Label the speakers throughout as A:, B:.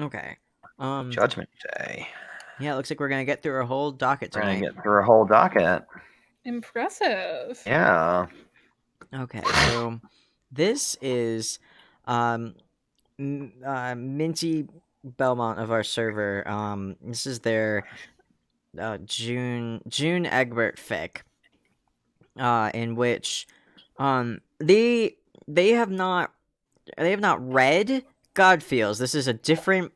A: Okay.
B: Judgment Day.
A: Yeah, it looks like we're gonna get through a whole docket
B: We're gonna
A: tonight.
B: get through a whole docket.
C: Impressive.
B: Yeah.
A: Okay, so this is um Minty Belmont of our server. This is their June Egbert fic. In which they have not read God Feels. This is a different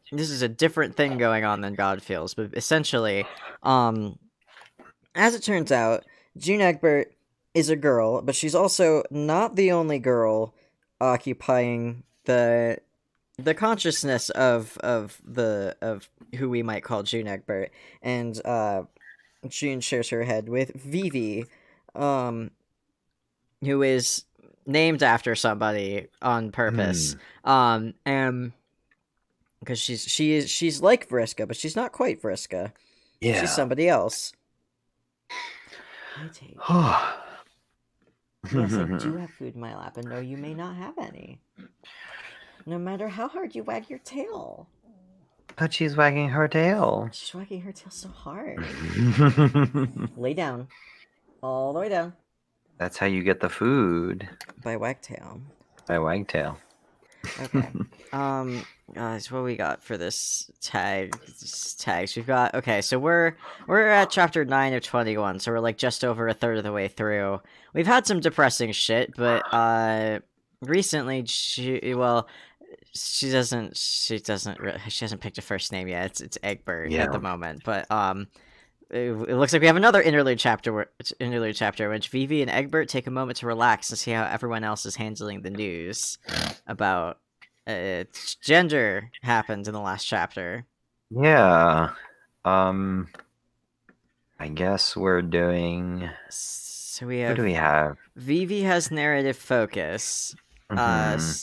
A: thing going on than God Feels, but essentially, as it turns out, June Egbert is a girl, but she's also not the only girl occupying the consciousness of who we might call June Egbert, and June shares her head with Vivi, um, who is named after somebody on purpose. And because she's like Vriska, but she's not quite Vriska.
B: Yeah.
A: She's somebody else. I take. Yes, I do have food in my lap, and no, you may not have any. No matter how hard you wag your tail.
B: But she's wagging her tail.
A: She's wagging her tail so hard. Lay down. All the way down.
B: That's how you get the food.
A: By wagtail.
B: By wagtail.
A: Okay. Guys, what we got for this tags? We've got, okay, so we're at chapter 9 of 21, so we're like just over a third of the way through. We've had some depressing shit, but recently she hasn't picked a first name yet. It's Egbert at the moment, but it looks like we have another interlude chapter in which Vivi and Egbert take a moment to relax and see how everyone else is handling the news about gender happened in the last chapter.
B: Yeah. I guess we're doing.
A: So we have.
B: What do we have?
A: Vivi has narrative focus, and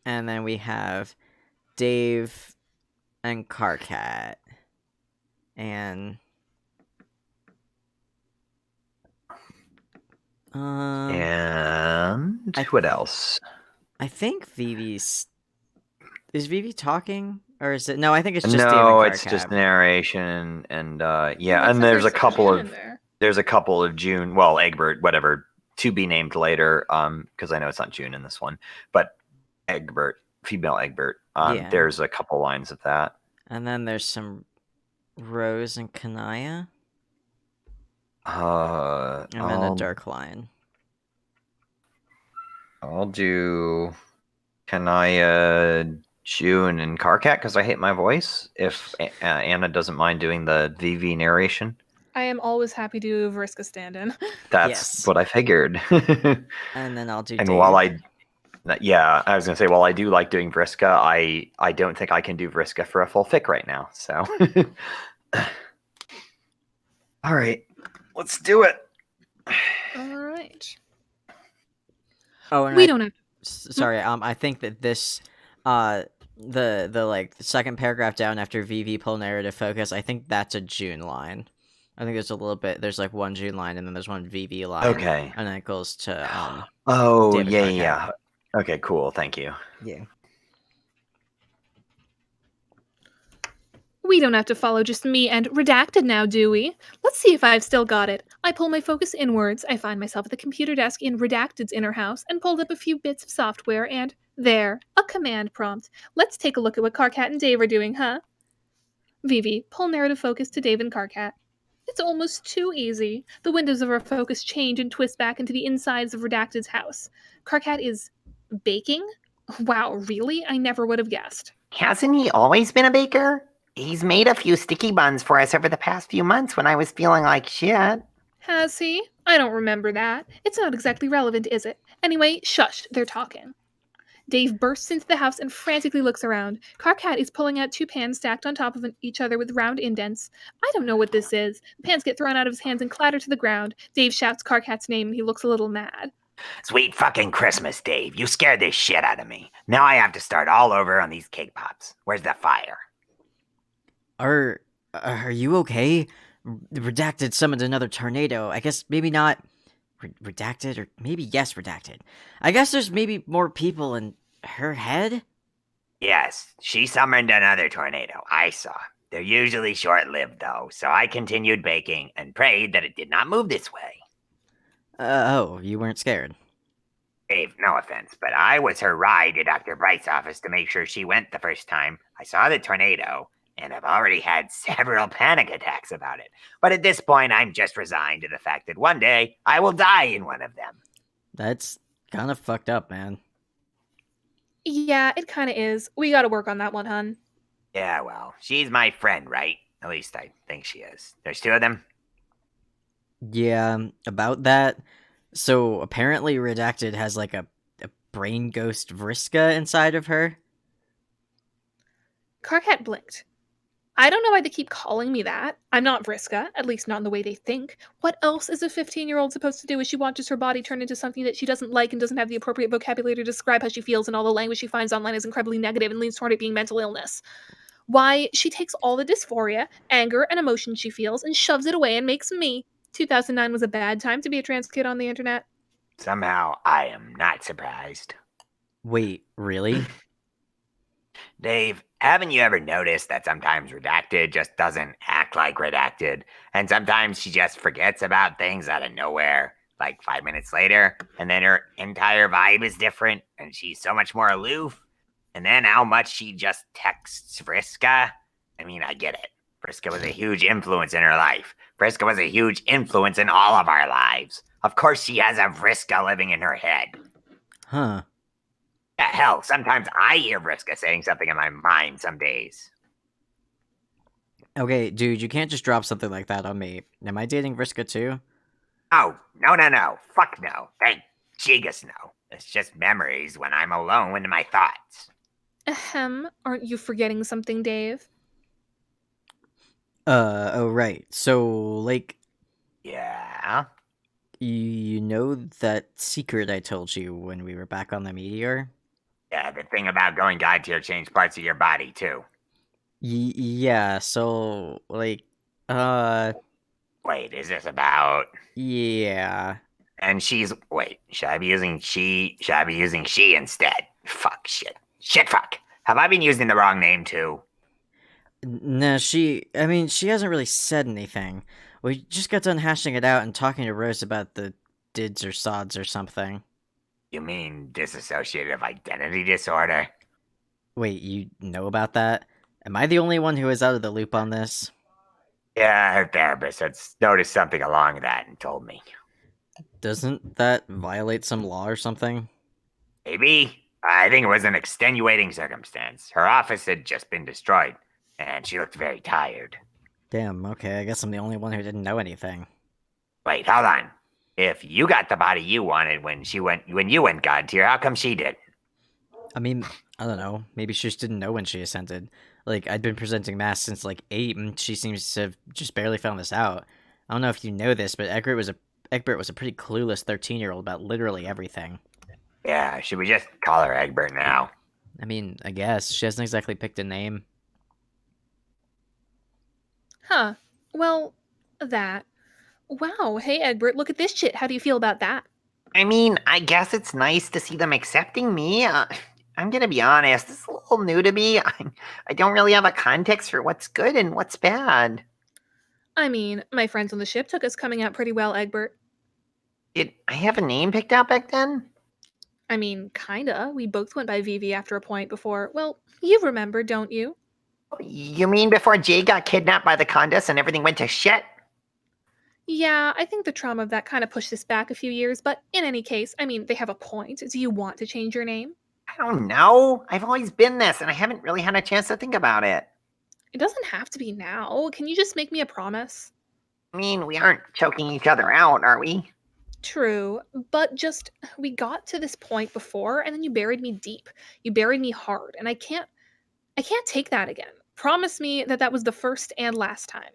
A: then we have Dave and Carcat, and
B: what else?
A: I think Vivi's. Is Vivi talking, or is it? No, I think it's just
B: no.
A: Dave and Carcat.
B: It's just narration, and yeah, and there's a couple of June. Well, Egbert, whatever, to be named later. Because I know it's not June in this one, but Egbert, female Egbert. There's a couple lines of that,
A: and then there's some Rose and Kanaya.
B: And
A: then a dark line.
B: I'll do Kanaya, June, and Carcat because I hate my voice. If Anna doesn't mind doing the VV narration.
C: I am always happy to do Vriska stand-in.
B: That's what I figured.
A: And then I'll do
B: and
A: Dave.
B: while I was going to say, while I do like doing Vriska, I don't think I can do Vriska for a full fic right now. So, all right, let's do it.
C: All right.
A: Oh, and
C: we don't have.
A: Sorry, I think that this, the like the second paragraph down after VV pull narrative focus, I think that's a June line. I think there's a little bit. There's like one June line, and then there's one VV line.
B: Okay.
A: And then it goes to
B: Oh
A: David Carcat.
B: yeah. Okay, cool. Thank you.
A: Yeah.
C: We don't have to follow just me and Redacted now, do we? Let's see if I've still got it. I pull my focus inwards. I find myself at the computer desk in Redacted's inner house and pulled up a few bits of software and there, a command prompt. Let's take a look at what Carcat and Dave are doing, huh? Vivi, pull narrative focus to Dave and Carcat. It's almost too easy. The windows of our focus change and twist back into the insides of Redacted's house. Carcat is baking? Wow, really? I never would have guessed.
D: Hasn't he always been a baker? He's made a few sticky buns for us over the past few months when I was feeling like shit.
C: Has he? I don't remember that. It's not exactly relevant, is it? Anyway, shush, they're talking. Dave bursts into the house and frantically looks around. Carcat is pulling out 2 pans stacked on top of each other with round indents. I don't know what this is. The pans get thrown out of his hands and clatter to the ground. Dave shouts Carcat's name and he looks a little mad.
D: Sweet fucking Christmas, Dave. You scared the shit out of me. Now I have to start all over on these cake pops. Where's the fire?
A: Are you okay? Redacted summoned another tornado. I guess maybe not Redacted, or maybe yes, Redacted. I guess there's maybe more people in her head?
D: Yes, she summoned another tornado. I saw. They're usually short-lived, though, so I continued baking and prayed that it did not move this way.
A: Oh, you weren't scared.
D: Dave, no offense, but I was her ride to Dr. Bright's office to make sure she went the first time. I saw the tornado, and I've already had several panic attacks about it. But at this point, I'm just resigned to the fact that one day I will die in one of them.
A: That's kind of fucked up, man.
C: Yeah, it kind of is. We gotta work on that one, hun.
D: Yeah, well, she's my friend, right? At least I think she is. There's two of them?
A: Yeah, about that. So apparently Redacted has like a brain ghost Vriska inside of her.
C: Carcat blinked. I don't know why they keep calling me that. I'm not Vriska, at least not in the way they think. What else is a 15-year-old supposed to do if she watches her body turn into something that she doesn't like and doesn't have the appropriate vocabulary to describe how she feels, and all the language she finds online is incredibly negative and leans toward it being mental illness? Why, she takes all the dysphoria, anger, and emotion she feels and shoves it away and makes me. 2009 was a bad time to be a trans kid on the internet.
D: Somehow, I am not surprised.
A: Wait, really?
D: Dave, haven't you ever noticed that sometimes Redacted just doesn't act like Redacted? And sometimes she just forgets about things out of nowhere, like 5 minutes later, and then her entire vibe is different, and she's so much more aloof. And then how much she just texts Vriska? I mean, I get it. Vriska was a huge influence in her life. Vriska was a huge influence in all of our lives. Of course, she has a Vriska living in her head.
A: Huh.
D: Yeah, hell, sometimes I hear Vriska saying something in my mind some days.
A: Okay, dude, you can't just drop something like that on me. Am I dating Vriska too?
D: Oh, no. Fuck no. Thank Jigus no. It's just memories when I'm alone with my thoughts.
C: Ahem, aren't you forgetting something, Dave?
A: Oh, right. So, like,
D: Yeah?
A: you know that secret I told you when we were back on the meteor?
D: Yeah, the thing about going God tier changed parts of your body, too.
A: Yeah, so, like,
D: Wait, is this about...
A: yeah.
D: And she's... Wait, should I be using she? Should I be using she instead? Fuck, shit. Shit, fuck. Have I been using the wrong name, too?
A: No, she hasn't really said anything. We just got done hashing it out and talking to Rose about the dids or sods or something.
D: You mean dissociative identity disorder?
A: Wait, you know about that? Am I the only one who is out of the loop on this?
D: Yeah, her therapist had noticed something along that and told me.
A: Doesn't that violate some law or something?
D: Maybe. I think it was an extenuating circumstance. Her office had just been destroyed, and she looked very tired.
A: Damn, okay, I guess I'm the only one who didn't know anything.
D: Wait, hold on. If you got the body you wanted when you went God tier, how come she did?
A: I mean, I don't know. Maybe she just didn't know when she ascended. Like, I'd been presenting mass since like 8, and she seems to have just barely found this out. I don't know if you know this, but Egbert was a pretty clueless 13-year-old about literally everything.
D: Yeah, should we just call her Egbert now?
A: I mean, I guess she hasn't exactly picked a name.
C: Huh. Well, that. Wow, hey Egbert, look at this shit. How do you feel about that?
D: I mean, I guess it's nice to see them accepting me. I'm gonna be honest, this is a little new to me. I don't really have a context for what's good and what's bad.
C: I mean, my friends on the ship took us coming out pretty well, Egbert.
D: Did I have a name picked out back then?
C: I mean, kinda. We both went by Vivi after a point before. Well, you remember, don't you?
D: You mean before Jay got kidnapped by the Condus and everything went to shit?
C: Yeah, I think the trauma of that kind of pushed us back a few years, but in any case, I mean, they have a point. Do you want to change your name?
D: I don't know. I've always been this, and I haven't really had a chance to think about it.
C: It doesn't have to be now. Can you just make me a promise?
D: I mean, we aren't choking each other out, are we?
C: True, but just we got to this point before and then you buried me deep. You buried me hard, and I can't take that again. Promise me that that was the first and last time.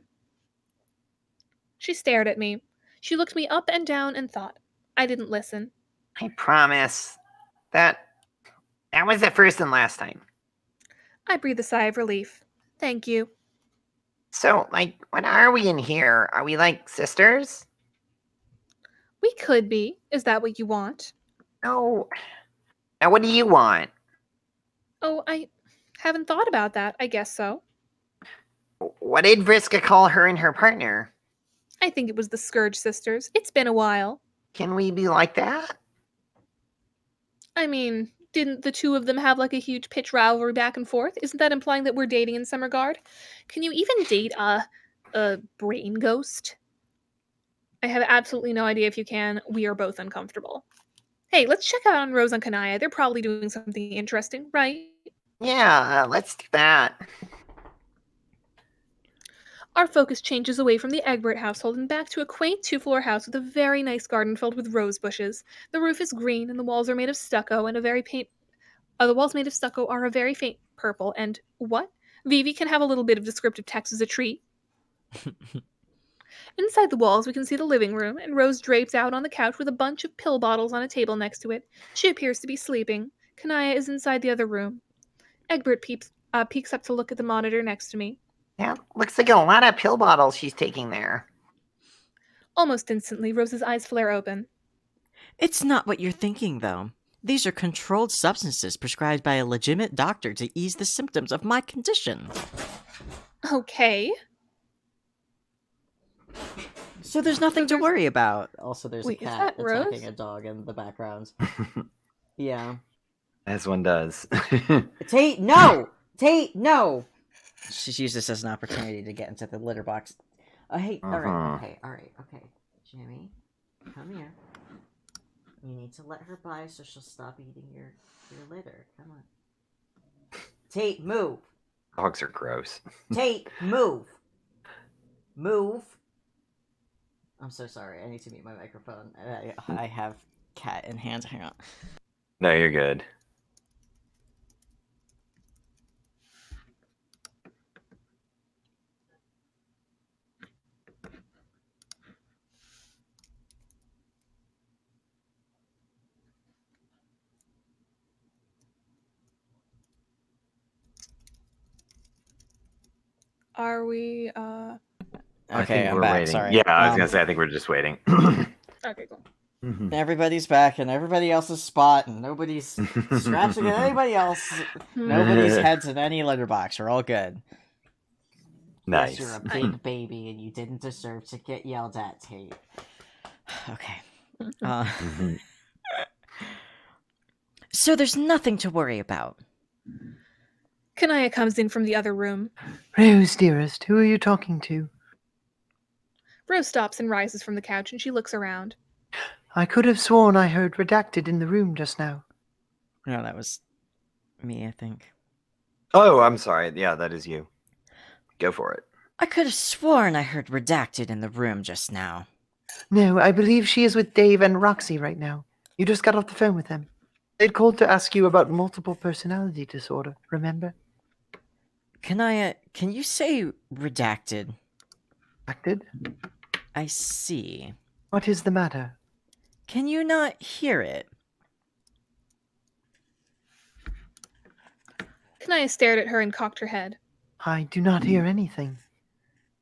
C: She stared at me. She looked me up and down and thought. I didn't listen.
D: I promise. That was the first and last time.
C: I breathed a sigh of relief. Thank you.
D: So, like, what are we in here? Are we like sisters?
C: We could be. Is that what you want?
D: No. Now, what do you want?
C: Oh, Haven't thought about that. I guess so.
D: What did Vriska call her and her partner?
C: I think it was the Scourge sisters. It's been a while.
D: Can we be like that?
C: I mean, didn't the two of them have like a huge pitch rivalry back and forth? Isn't that implying that we're dating in some regard? Can you even date a brain ghost? I have absolutely no idea if you can. We are both uncomfortable. Hey, let's check out on Rose and Kanaya. They're probably doing something interesting, right?
D: Yeah, let's do that.
C: Our focus changes away from the Egbert household and back to a quaint two-floor house with a very nice garden filled with rose bushes. The roof is green and the walls are made of stucco and the walls made of stucco are a very faint purple. And what? Vivi can have a little bit of descriptive text as a treat. Inside the walls, we can see the living room, and Rose drapes out on the couch with a bunch of pill bottles on a table next to it. She appears to be sleeping. Kanaya is inside the other room. Egbert peeks up to look at the monitor next to me.
D: Yeah, looks like a lot of pill bottles she's taking there.
C: Almost instantly, Rose's eyes flare open.
A: It's not what you're thinking, though. These are controlled substances prescribed by a legitimate doctor to ease the symptoms of my condition.
C: Okay.
A: So there's nothing to worry about. Also, there's
C: Wait,
A: a
C: is
A: cat
C: that Rose?
A: attacking a dog in the background. Yeah.
B: As one does.
A: Tate, no! Tate, no! She's used this as an opportunity to get into the litter box. Hey, alright, okay. Jimmy, come here. You need to let her by so she'll stop eating your litter. Come on. Tate, move!
B: Dogs are gross.
A: Tate, move! Move! I'm so sorry, I need to mute my microphone. I have cat in hand, hang on.
B: No, you're good.
C: Are we,
B: I
A: Okay,
B: think
A: I'm
B: we're
A: back,
B: waiting.
A: sorry.
B: Yeah, I was gonna say I think we're just waiting.
C: Okay, cool.
A: Everybody's back in everybody else's spot, and nobody's scratching at anybody else. Nobody's heads in any litter box. We're all good.
B: Nice.
A: Yes, you're a big baby, and you didn't deserve to get yelled at, Tate. Okay. So there's nothing to worry about.
C: Kanaya comes in from the other room.
E: Rose, dearest, who are you talking to?
C: Rose stops and rises from the couch, and she looks around.
E: I could have sworn I heard redacted in the room just now.
A: No, that was me, I think.
B: Oh, I'm sorry. Yeah, that is you. Go for it.
A: I could have sworn I heard redacted in the room just now.
E: No, I believe she is with Dave and Roxy right now. You just got off the phone with them. They'd called to ask you about multiple personality disorder, remember?
A: Kanaya, can you say redacted?
E: Redacted?
A: I see.
E: What is the matter?
A: Can you not hear it?
C: Kanaya stared at her and cocked her head.
E: I do not hear anything.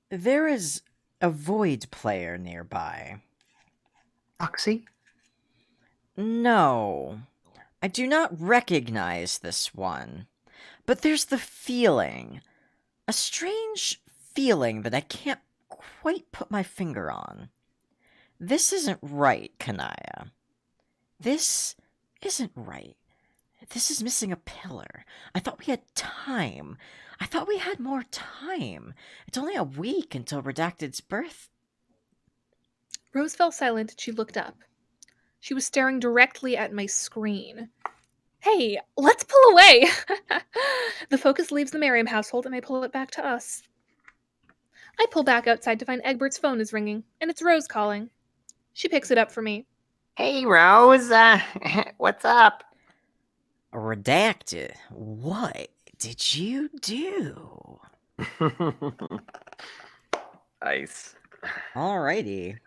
A: There is a void player nearby.
E: Roxy?
A: No. I do not recognize this one. But there's the feeling. A strange feeling that I can't quite put my finger on. This isn't right, Kanaya. This isn't right. This is missing a pillar. I thought we had time. I thought we had more time. It's only a week until Redacted's birth.
C: Rose fell silent and she looked up. She was staring directly at my screen. Hey, let's pull away! The focus leaves the Merriam household and I pull it back to us. I pull back outside to find Egbert's phone is ringing, and it's Rose calling. She picks it up for me.
D: Hey, Rose, what's up?
A: Redacted? What did you do?
B: Nice.
A: Alrighty.